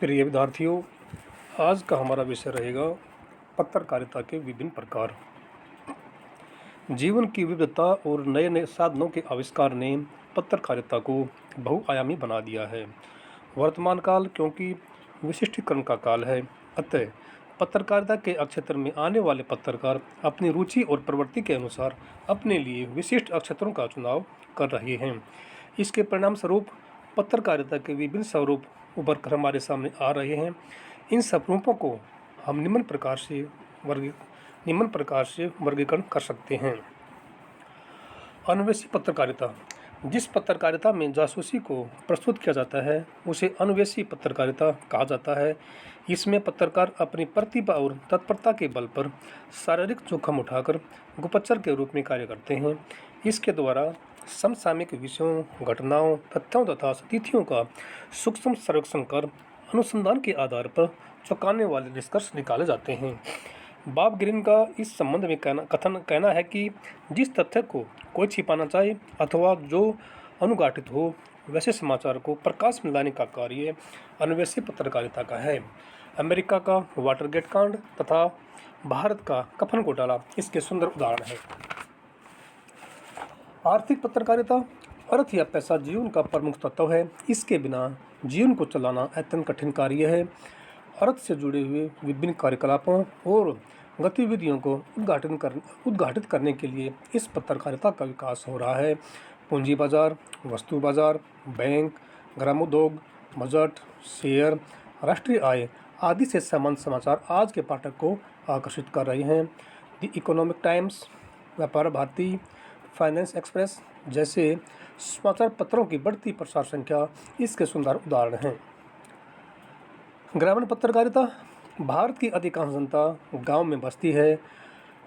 प्रिय विद्यार्थियों, आज का हमारा विषय रहेगा पत्रकारिता के विभिन्न प्रकार। जीवन की विविधता और नए नए साधनों के आविष्कार ने पत्रकारिता को बहुआयामी बना दिया है। वर्तमान काल क्योंकि विशिष्टीकरण का काल है, अतः पत्रकारिता के क्षेत्र में आने वाले पत्रकार अपनी रुचि और प्रवृत्ति के अनुसार अपने लिए विशिष्ट क्षेत्रों का चुनाव कर रहे हैं। इसके परिणाम स्वरूप पत्रकारिता के विभिन्न स्वरूप उभर कर हमारे सामने आ रहे हैं। इन स्वरूपों को हम निम्न प्रकार से वर्गीकरण कर सकते हैं। अन्वेषी पत्रकारिता। जिस पत्रकारिता में जासूसी को प्रस्तुत किया जाता है उसे अन्वेषी पत्रकारिता कहा जाता है। इसमें पत्रकार अपनी प्रतिभा और तत्परता के बल पर शारीरिक जोखिम उठाकर गुप्तचर के रूप में कार्य करते हैं। इसके द्वारा समसामयिक विषयों, घटनाओं, तथ्यों तथा स्थितियों का सूक्ष्म सर्वेक्षण कर अनुसंधान के आधार पर चौंकाने वाले निष्कर्ष निकाले जाते हैं। बॉब ग्रीन का इस संबंध में कहना है कि जिस तथ्य को कोई छिपाना चाहे अथवा जो अनुघाटित हो, वैसे समाचार को प्रकाश में लाने का कार्य अन्वेषी पत्रकारिता का है। अमेरिका का वाटरगेट कांड तथा भारत का कफन घोटाला इसके सुंदर उदाहरण है। आर्थिक पत्रकारिता। अर्थ या पैसा जीवन का प्रमुख तत्व है। इसके बिना जीवन को चलाना अत्यंत कठिन कार्य है। अर्थ से जुड़े हुए विभिन्न कार्यकलापों और गतिविधियों को उद्घाटित करने के लिए इस पत्रकारिता का विकास हो रहा है। पूंजी बाजार, वस्तु बाजार, बैंक, ग्रामोद्योग, बजट, शेयर, राष्ट्रीय आय आदि से संबंधित समाचार आज के पाठक को आकर्षित कर रहे हैं। द इकोनॉमिक टाइम्स, व्यापार भारती, फाइनेंस एक्सप्रेस जैसे समाचार पत्रों की बढ़ती प्रसार संख्या इसके सुंदर उदाहरण हैं। ग्रामीण पत्रकारिता। भारत की अधिकांश जनता गांव में बसती है।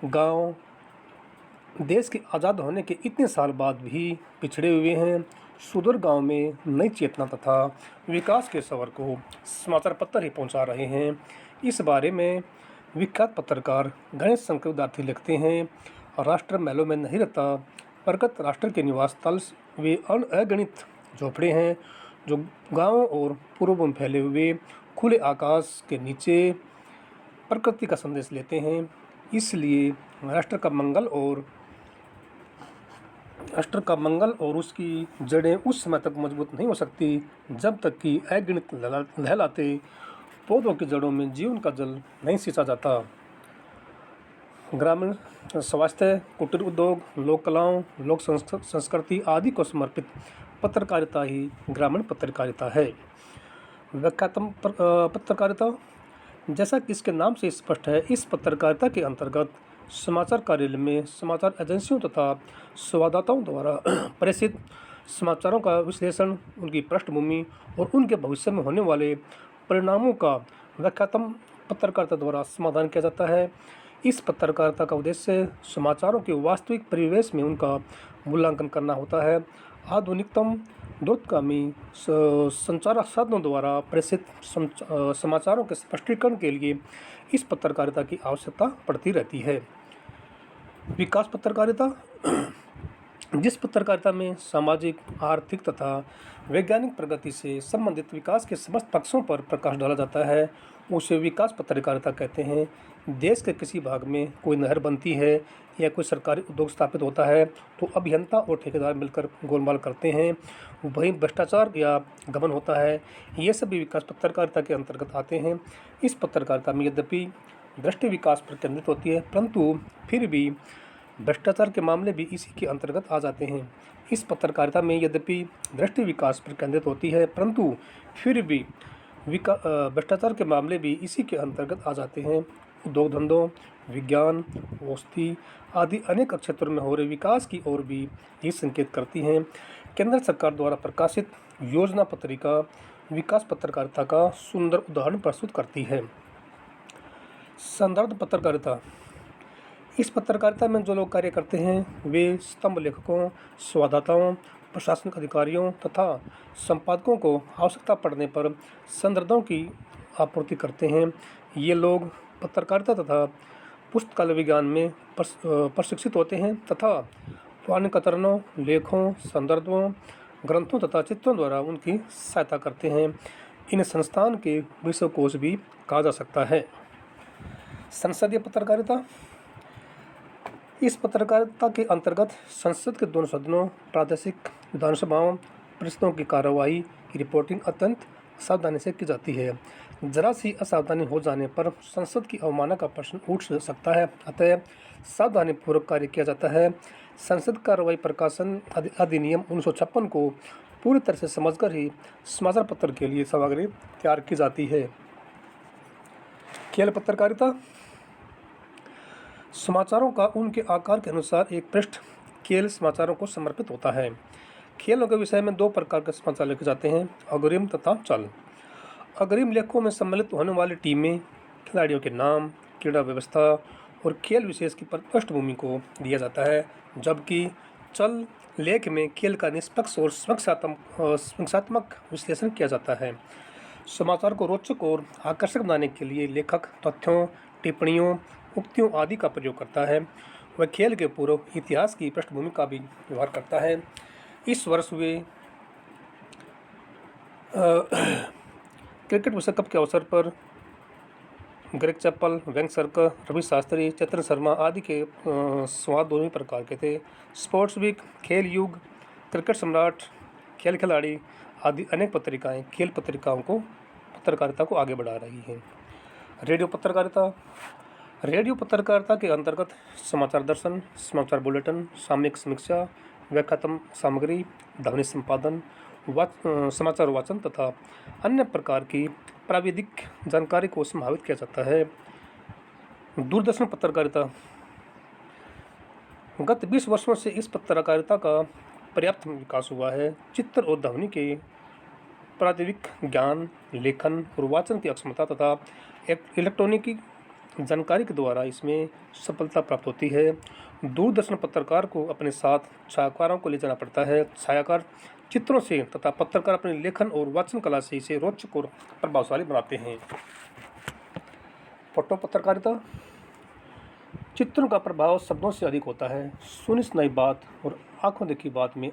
गांव देश के आज़ाद होने के इतने साल बाद भी पिछड़े हुए हैं। सुदूर गांव में नई चेतना तथा विकास के सफर को समाचार पत्र ही पहुंचा रहे हैं। इस बारे में विख्यात पत्रकार गणेश शंकर उदार्थी लिखते हैं, राष्ट्र महलों में नहीं रहता, प्रगत राष्ट्र के निवास स्थल वे अगणित झोपड़े हैं जो गांवों और पूर्व में फैले हुए खुले आकाश के नीचे प्रकृति का संदेश लेते हैं। इसलिए राष्ट्र का मंगल और उसकी जड़ें उस समय तक मजबूत नहीं हो सकती जब तक कि अगणित लहलाते पौधों की जड़ों में जीवन का जल नहीं सींचा जाता। ग्रामीण स्वास्थ्य, कुटीर उद्योग, लोक कलाओं, लोक संस्कृति आदि को समर्पित पत्रकारिता ही ग्रामीण पत्रकारिता है। व्याख्यात्मक पत्रकारिता। जैसा कि इसके नाम से स्पष्ट है, इस पत्रकारिता के अंतर्गत समाचार कार्यालय में समाचार एजेंसियों तथा संवाददाताओं द्वारा प्रेषित समाचारों का विश्लेषण, उनकी पृष्ठभूमि और उनके भविष्य में होने वाले परिणामों का व्याख्यात्मक पत्रकारिता द्वारा समाधान किया जाता है। इस पत्रकारिता का उद्देश्य समाचारों के वास्तविक परिवेश में उनका मूल्यांकन करना होता है। आधुनिकतम द्रुतगामी संचार साधनों द्वारा प्रेषित समाचारों के स्पष्टीकरण के लिए इस पत्रकारिता की आवश्यकता पड़ती रहती है। विकास पत्रकारिता। जिस पत्रकारिता में सामाजिक, आर्थिक तथा वैज्ञानिक प्रगति से संबंधित विकास के समस्त पक्षों पर प्रकाश डाला जाता है उसे विकास पत्रकारिता कहते हैं। देश के किसी भाग में कोई नहर बनती है या कोई सरकारी उद्योग स्थापित होता है तो अभियंता और ठेकेदार मिलकर गोलमाल करते हैं। वहीं भ्रष्टाचार या गबन होता है। ये सभी विकास पत्रकारिता के अंतर्गत आते हैं। इस पत्रकारिता में यद्यपि दृष्टि विकास पर केंद्रित होती है, परंतु फिर भी भ्रष्टाचार के मामले भी इसी के अंतर्गत आ जाते हैं। इस पत्रकारिता में यद्यपि दृष्टि विकास पर केंद्रित होती है, परंतु फिर भी भ्रष्टाचार के मामले भी इसी के अंतर्गत आ जाते हैं। उद्योग धंधों, विज्ञान, औषधि आदि अनेक क्षेत्रों में हो रहे विकास की ओर भी ये संकेत करती हैं। केंद्र सरकार द्वारा प्रकाशित योजना पत्रिका विकास पत्रकारिता का सुंदर उदाहरण प्रस्तुत करती है। संदर्भ पत्रकारिता। इस पत्रकारिता में जो लोग कार्य करते हैं वे स्तंभ लेखकों, संवाददाताओं, प्रशासनिक अधिकारियों तथा संपादकों को आवश्यकता पड़ने पर संदर्भों की आपूर्ति करते हैं। ये लोग पत्रकारिता तथा पुस्तकालय विज्ञान में प्रशिक्षित होते हैं तथा पुराने कतरनों, लेखों, संदर्भों, ग्रंथों तथा चित्रों द्वारा उनकी सहायता करते हैं। इन संस्थान के विश्वकोश भी कहा जा सकता है। संसदीय पत्रकारिता, इस पत्रकारिता के अंतर्गत संसद के दोनों सदनों, प्रादेशिक विधानसभाओं, परिषदों की कार्यवाही की रिपोर्टिंग अत्यंत सावधानी से की जाती है। जरा सी असावधानी हो जाने पर संसद की अवमानना का प्रश्न उठ सकता है, अतः सावधानीपूर्वक कार्य किया जाता है। संसद कार्रवाई प्रकाशन अधिनियम 1956 को पूरी तरह से समझकर ही समाचार पत्र के लिए सामग्री तैयार की जाती है। खेल पत्रकारिता, समाचारों का उनके आकार के अनुसार एक पृष्ठ खेल समाचारों को समर्पित होता है। खेलों के विषय में दो प्रकार के समाचार लिखे जाते हैं, अग्रिम तथा चल। अग्रिम लेखों में सम्मिलित होने वाली टीमें, खिलाड़ियों के नाम, क्रीड़ा व्यवस्था और खेल विशेष की पृष्ठभूमि को दिया जाता है, जबकि चल लेख में खेल का निष्पक्ष और समीक्षात्मक विश्लेषण किया जाता है। समाचार को रोचक और आकर्षक बनाने के लिए लेखक तथ्यों, टिप्पणियों, उक्तियों आदि का प्रयोग करता है। वह खेल के पूर्व इतिहास की पृष्ठभूमि का भी व्यवहार करता है। इस वर्ष हुए क्रिकेट विश्व कप के अवसर पर ग्रेग चैपल, वेंकसरकर, रवि शास्त्री, चेतन शर्मा आदि के संवाद दोनों ही प्रकार के थे। स्पोर्ट्स वीक, खेल युग, क्रिकेट सम्राट, खेल खिलाड़ी आदि अनेक पत्रिकाएं खेल पत्रकारिता को आगे बढ़ा रही हैं। रेडियो पत्रकारिता, रेडियो पत्रकारिता के अंतर्गत समाचार दर्शन, समाचार बुलेटिन, सामयिक समीक्षा, व्याख्यात्मक सामग्री, ध्वनि संपादन, समाचार वाचन तथा अन्य प्रकार की प्राविधिक जानकारी को समाहित किया जाता है। दूरदर्शन पत्रकारिता, गत 20 वर्षों से इस पत्रकारिता का पर्याप्त विकास हुआ है। चित्र और ध्वनि के प्राविधिक ज्ञान, लेखन और वाचन की अक्षमता तथा इलेक्ट्रॉनिकी जानकारी के द्वारा इसमें सफलता प्राप्त होती है। दूरदर्शन पत्रकार को अपने साथ छायाकारों को ले जाना पड़ता है। छायाकार चित्रों से तथा पत्रकार अपने लेखन और वाचन कला से इसे रोचक और प्रभावशाली बनाते हैं। फोटो पत्रकारिता, चित्रों का प्रभाव शब्दों से अधिक होता है। सुनी सुनाई बात और आंखों देखी बात में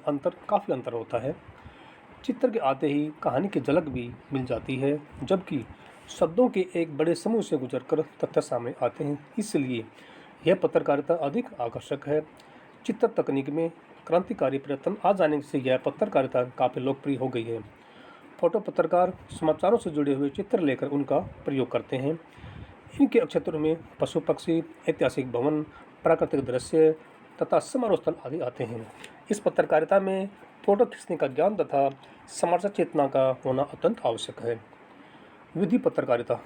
काफ़ी अंतर होता है। चित्र के आते ही कहानी की झलक भी मिल जाती है, जबकि शब्दों के एक बड़े समूह से गुजरकर तथ्य सामने आते हैं। इसलिए यह पत्रकारिता अधिक आकर्षक है। चित्र तकनीक में क्रांतिकारी परिवर्तन आ जाने से यह पत्रकारिता काफ़ी लोकप्रिय हो गई है। फोटो पत्रकार समाचारों से जुड़े हुए चित्र लेकर उनका प्रयोग करते हैं। इनके क्षेत्रों में पशु पक्षी, ऐतिहासिक भवन, प्राकृतिक दृश्य तथा समारोह स्थल आदि आते हैं। इस पत्रकारिता में फोटो खींचने का ज्ञान तथा समाचार चेतना का होना अत्यंत आवश्यक है। विधि पत्रकारिता,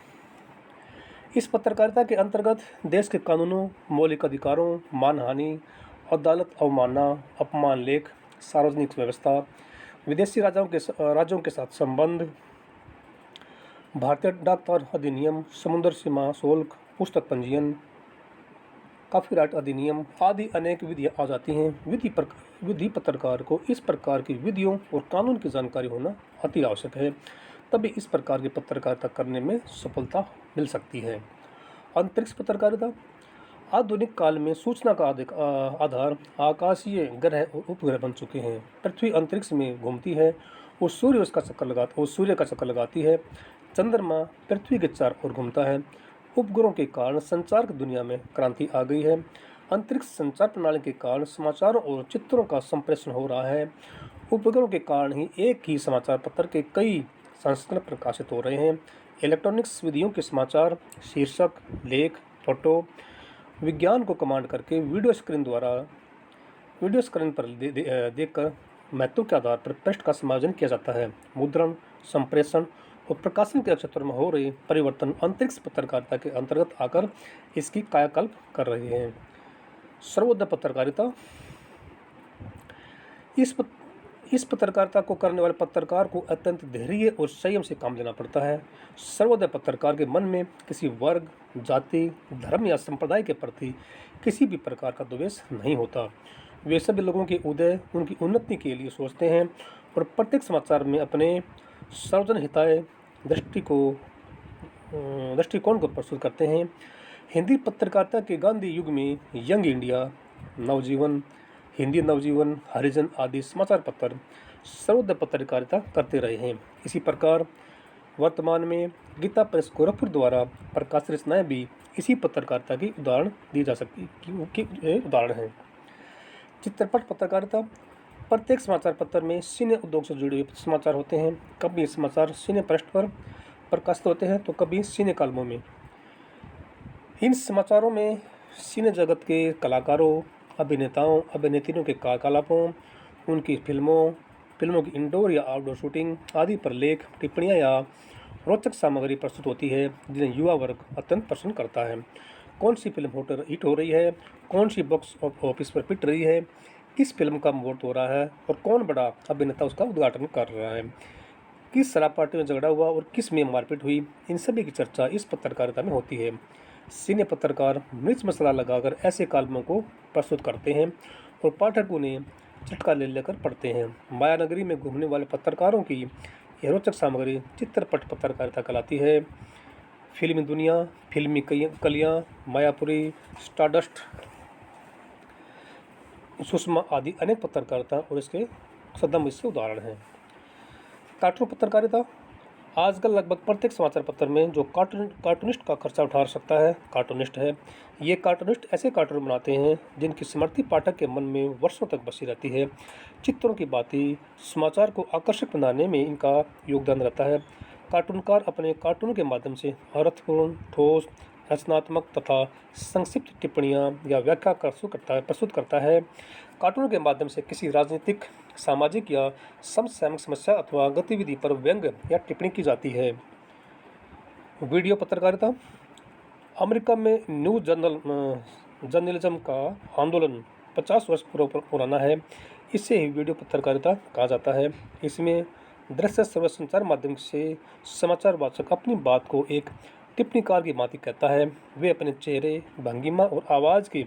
इस पत्रकारिता के अंतर्गत देश के कानूनों, मौलिक अधिकारों, मानहानि, अदालत अवमानना, अपमान लेख, सार्वजनिक व्यवस्था, विदेशी राज्यों के साथ संबंध, भारतीय डाकघर अधिनियम, समुद्र सीमा शुल्क, पुस्तक पंजीयन, कॉपीराइट अधिनियम आदि अनेक विधियाँ आ जाती हैं। विधि पत्रकार को इस प्रकार की विधियों और कानून की जानकारी होना अति आवश्यक है, तभी इस प्रकार की पत्रकारिता करने में सफलता मिल सकती है। अंतरिक्ष पत्रकारिता, आधुनिक काल में सूचना का आधार आकाशीय ग्रह और उपग्रह बन चुके हैं। पृथ्वी अंतरिक्ष में घूमती है और सूर्य का चक्कर लगाती है। चंद्रमा पृथ्वी के चारों ओर घूमता है। उपग्रहों के कारण संचार की दुनिया में क्रांति आ गई है। अंतरिक्ष संचार प्रणाली के कारण समाचारों और चित्रों का संप्रेषण हो रहा है। उपग्रहों के कारण ही एक ही समाचार पत्र के कई संस्करण प्रकाशित हो रहे हैं। इलेक्ट्रॉनिक्स विधियों के समाचार, शीर्षक, लेख, फोटो, विज्ञान को कमांड करके वीडियो स्क्रीन पर देखकर महत्व के आधार पर पृष्ठ का समायोजन किया जाता है। मुद्रण, संप्रेषण और प्रकाशन के क्षेत्र में हो रहे परिवर्तन अंतरिक्ष पत्रकारिता के अंतर्गत आकर इसकी कायाकल्प कर रहे हैं। सर्वोदय पत्रकारिता, इस पत्रकारिता को करने वाले पत्रकार को अत्यंत धैर्य और संयम से काम लेना पड़ता है। सर्वोदय पत्रकार के मन में किसी वर्ग, जाति, धर्म या संप्रदाय के प्रति किसी भी प्रकार का द्वेष नहीं होता। वे सभी लोगों के उदय, उनकी उन्नति के लिए सोचते हैं और प्रत्येक समाचार में अपने सर्वजन हिताय दृष्टिकोण को प्रस्तुत करते हैं। हिंदी पत्रकारिता के गांधी युग में यंग इंडिया, नवजीवन, हिंदी नवजीवन, हरिजन आदि समाचार पत्र सर्वोदय पत्रकारिता करते रहे हैं। इसी प्रकार वर्तमान में गीता प्रेस गोरखपुर द्वारा प्रकाशित रचनाएं भी इसी पत्रकारिता की उदाहरण दी जा सकती की उदाहरण हैं। चित्रपट पत्रकारिता। प्रत्येक समाचार पत्र में सिने उद्योग से जुड़े हुए समाचार होते हैं। कभी समाचार सिने पृष्ठ पर प्रकाशित होते हैं तो कभी सिने कॉलमों में। इन समाचारों में सिने जगत के कलाकारों, अभिनेताओं, अभिनेत्रियों के कार्यकलापों, उनकी फिल्मों की इंडोर या आउटडोर शूटिंग आदि पर लेख, टिप्पणियाँ या रोचक सामग्री प्रस्तुत होती है जिन्हें युवा वर्ग अत्यंत पसंद करता है। कौन सी फिल्म हिट हो रही है, कौन सी बॉक्स ऑफिस पर पिट रही है, किस फिल्म का मुहूर्त हो रहा है और कौन बड़ा अभिनेता उसका उद्घाटन कर रहा है, किस शराब पार्टी में झगड़ा हुआ और किस में मारपीट हुई, इन सभी की चर्चा इस पत्रकारिता में होती है। सिने पत्रकार मिर्च मसाला लगाकर ऐसे कॉलमों को प्रस्तुत करते हैं और पाठक उन्हें चटका ले लेकर पढ़ते हैं। माया नगरी में घूमने वाले पत्रकारों की यह रोचक सामग्री चित्रपट पत्रकारिता कहलाती है। फिल्मी दुनिया, फिल्मी कलियाँ, मायापुरी, स्टारडस्ट, सुषमा आदि अनेक पत्रकारिता और इसके सदम इससे उदाहरण हैं। कार्टून पत्रकारिता। आजकल लगभग प्रत्येक समाचार पत्र में जो कार्टूनिस्ट का खर्चा उठा सकता है कार्टूनिस्ट है। ये कार्टूनिस्ट ऐसे कार्टून बनाते हैं जिनकी स्मृति पाठक के मन में वर्षों तक बसी रहती है। चित्रों की बातें समाचार को आकर्षक बनाने में इनका योगदान रहता है। कार्टूनकार अपने कार्टून के माध्यम से अर्थपूर्ण, ठोस, रचनात्मक तथा संक्षिप्त टिप्पणियाँ या व्याख्या प्रस्तुत करता है। कार्टून के माध्यम से किसी राजनीतिक, सामाजिक या समसामयिक समस्या अथवा गतिविधि पर व्यंग्य या टिप्पणी की जाती है। वीडियो पत्रकारिता। अमेरिका में न्यूज़ जर्नलिज्म का आंदोलन 50 वर्ष पुराना है। इसे ही वीडियो पत्रकारिता कहा जाता है। इसमें दृश्य श्रव्य संचार माध्यम से समाचार वाचक अपनी बात को एक टिप्पणीकार की भांति कहता है। वे अपने चेहरे, भंगिमा और आवाज़ के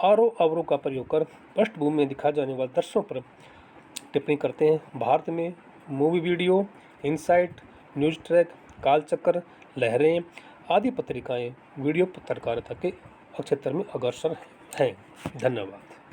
आरोह अवरोह का प्रयोग कर पृष्ठभूमि में दिखाए जाने वाले दृश्यों पर टिप्पणी करते हैं। भारत में movie video, insight, news track, Kaalchakra, Lahren आदि पत्रिकाएं वीडियो पत्रकारिता के क्षेत्र में अग्रसर हैं। धन्यवाद।